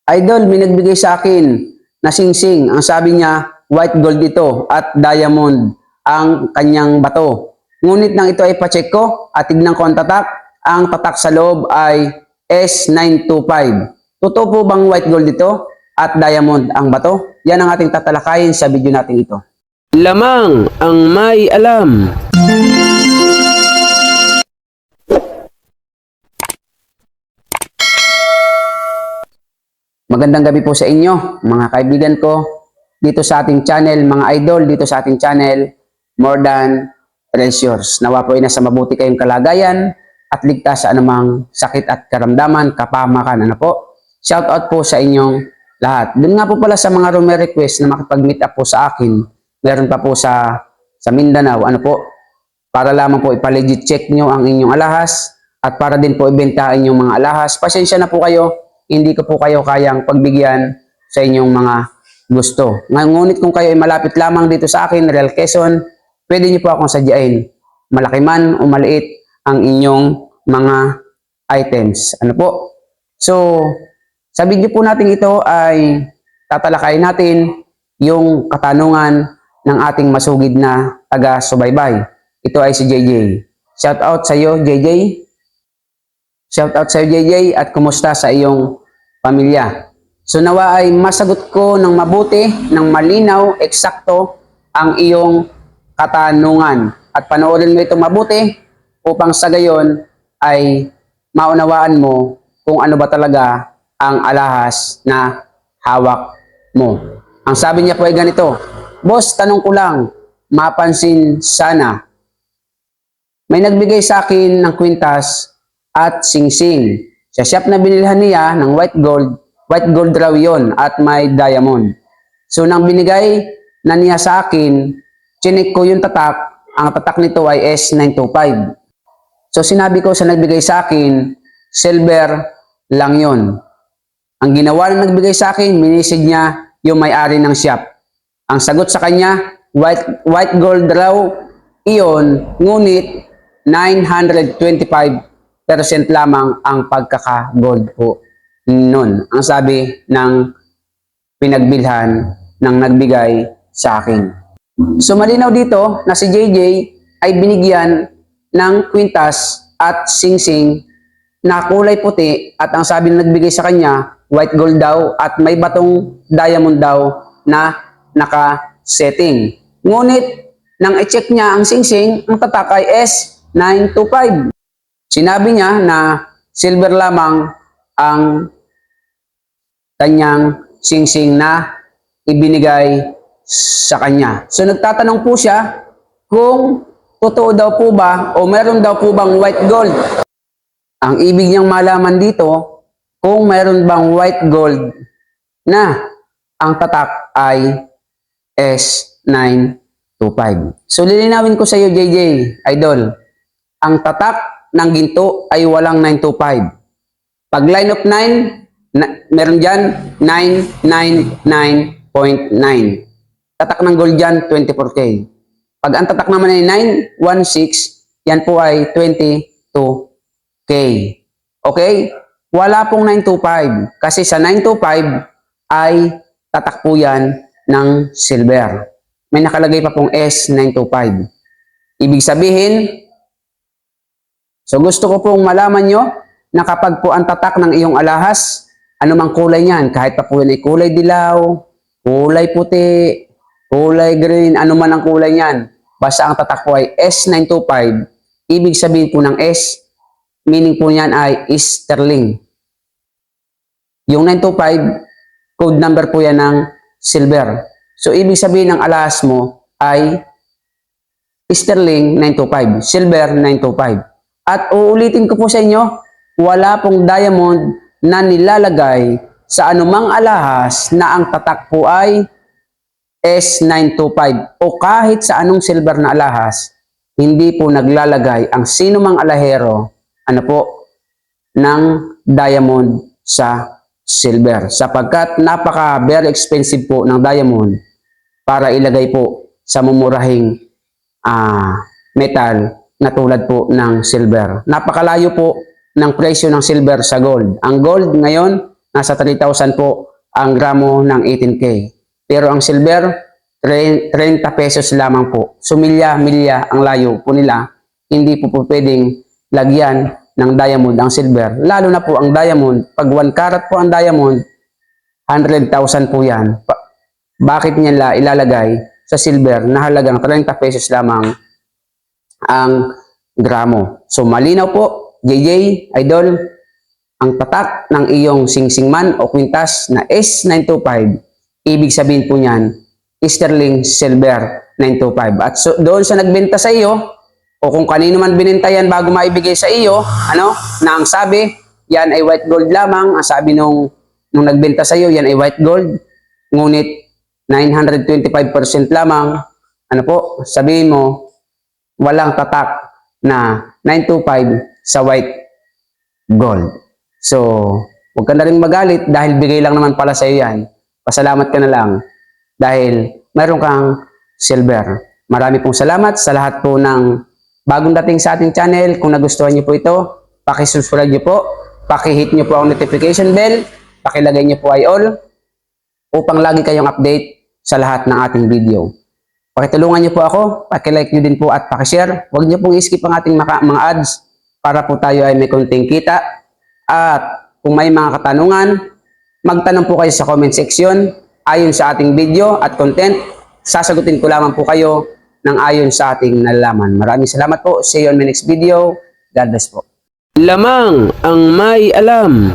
Idol, may nagbigay sa akin na singsing. Ang sabi niya, white gold ito at diamond ang kanyang bato. Ngunit nang ito ay pacheck ko at tignan ko ang tatak sa loob ay S925. Totoo po bang white gold ito at diamond ang bato? Yan ang ating tatalakayin sa video natin ito. Lamang ang may alam. Magandang gabi po sa inyo, mga kaibigan ko, dito sa ating channel, mga idol, dito sa ating channel, More Than Treasures. Nawa po ay nasa mabuti kayong kalagayan at ligtas sa anumang sakit at karamdaman, kapahamakan. Ano po? Shout out po sa inyong lahat. Doon nga po pala sa mga room request na makipag-meet up po sa akin, meron pa po sa Mindanao, ano po? Para lamang po ipalegit check nyo ang inyong alahas at para din po ibentahin yung mga alahas. Pasensya na po kayo. Hindi ko po kayo kayang pagbigyan sa inyong mga gusto. Ngunit kung kayo ay malapit lamang dito sa akin, Real Quezon, pwede niyo po akong sadyain. Malaki man o maliit ang inyong mga items. Ano po? So, sa video po natin ito ay tatalakayin natin yung katanungan ng ating masugid na taga-subaybay. Ito ay si JJ. Shout out sa iyo, JJ. Shout out sa iyo, JJ, at kumusta sa iyong pamilya. So nawa ay masagot ko ng mabuti, ng malinaw, eksakto ang iyong katanungan. At panoorin mo itong mabuti upang sa gayon ay maunawaan mo kung ano ba talaga ang alahas na hawak mo. Ang sabi niya po ay ganito, Boss, tanong ko lang, mapansin sana. May nagbigay sa akin ng kwintas at singsing. Sa shop na binilhan niya ng white gold raw yun at may diamond. So nang binigay na niya sa akin, chinik ko yung tatak, ang tatak nito ay S925. So sinabi ko sa nagbigay sa akin, silver lang yun. Ang ginawa na nagbigay sa akin, minisig niya yung may-ari ng shop. Ang sagot sa kanya, white gold raw iyon, ngunit 925% lamang ang pagkaka-gold po nun. Ang sabi ng pinagbilhan ng nagbigay sa akin. So malinaw dito na si JJ ay binigyan ng kwintas at singsing na kulay puti at ang sabi ng nagbigay sa kanya, white gold daw at may batong diamond daw na naka-setting. Ngunit nang i-check niya ang singsing, ang tatak ay S925. Sinabi niya na silver lamang ang kanyang singsing na ibinigay sa kanya. So nagtatanong po siya kung totoo daw po ba o meron daw po bang white gold. Ang ibig niyang malaman dito kung meron bang white gold na ang tatak ay S925. So lilinawin ko sa iyo, JJ, idol. Ang tatak ng ginto ay walang 925. Pag line of 9, meron dyan 999.9. Tatak ng gold dyan, 24K. Pag ang tatak naman ay 916, yan po ay 22K. Okay? Wala pong 925. Kasi sa 925 ay tatak po yan ng silver. May nakalagay pa pong S925. Ibig sabihin, so gusto ko pong malaman nyo na kapag po ang tatak ng iyong alahas, anumang kulay niyan, kahit pa po yun ay kulay dilaw, kulay puti, kulay green, anuman ang kulay niyan, basta ang tatak po ay S925, ibig sabihin po ng S, meaning po niyan ay sterling. Yung 925, code number po yan ng silver. So ibig sabihin ng alahas mo ay sterling 925, silver 925. At uulitin ko po sa inyo, wala pong diamond na nilalagay sa anumang alahas na ang tatak po ay S925 o kahit sa anong silver na alahas, hindi po naglalagay ang sino mang alahero ng diamond sa silver. Sapagkat very expensive po ng diamond para ilagay po sa mumurahing metal na tulad po ng silver. Napakalayo po ng presyo ng silver sa gold. Ang gold ngayon, nasa 3,000 po ang gramo ng 18K. Pero ang silver, 30 pesos lamang po. So milya ang layo po nila. Hindi po pwedeng lagyan ng diamond ang silver. Lalo na po ang diamond, pag 1 carat po ang diamond, 100,000 po yan. Bakit nila ilalagay sa silver na halagang 30 pesos lamang ang gramo? So malinaw po, JJ, Idol, ang tatak ng iyong singsingman o kwintas na S925, ibig sabihin po niyan, sterling silver 925. At so, doon sa nagbenta sa iyo, o kung kanino man bininta yan bago maibigay sa iyo, na ang sabi, yan ay white gold lamang. Ang sabi nung nagbenta sa iyo, yan ay white gold. Ngunit 925% lamang, sabihin mo, walang tatak na 925 sa white gold. So, huwag ka na rin magalit dahil bigay lang naman pala sa iyo yan. Pasalamat ka na lang dahil mayroon kang silver. Marami pong salamat sa lahat po ng bagong dating sa ating channel. Kung nagustuhan niyo po ito, paki-subscribe niyo po, paki-hit niyo po ang notification bell, pakilagay niyo po ay all upang lagi kayong update sa lahat ng ating video. Pakitulungan niyo po ako, paki-like niyo din po at paki-share. Huwag niyo pong i-skip ang ating mga ads para po tayo ay may konting kita. At kung may mga katanungan, magtanong po kayo sa comment section ayon sa ating video at content. Sasagutin ko lamang po kayo ng ayon sa ating nalalaman. Maraming salamat po. See you on my next video. God bless po. Lamang ang may alam.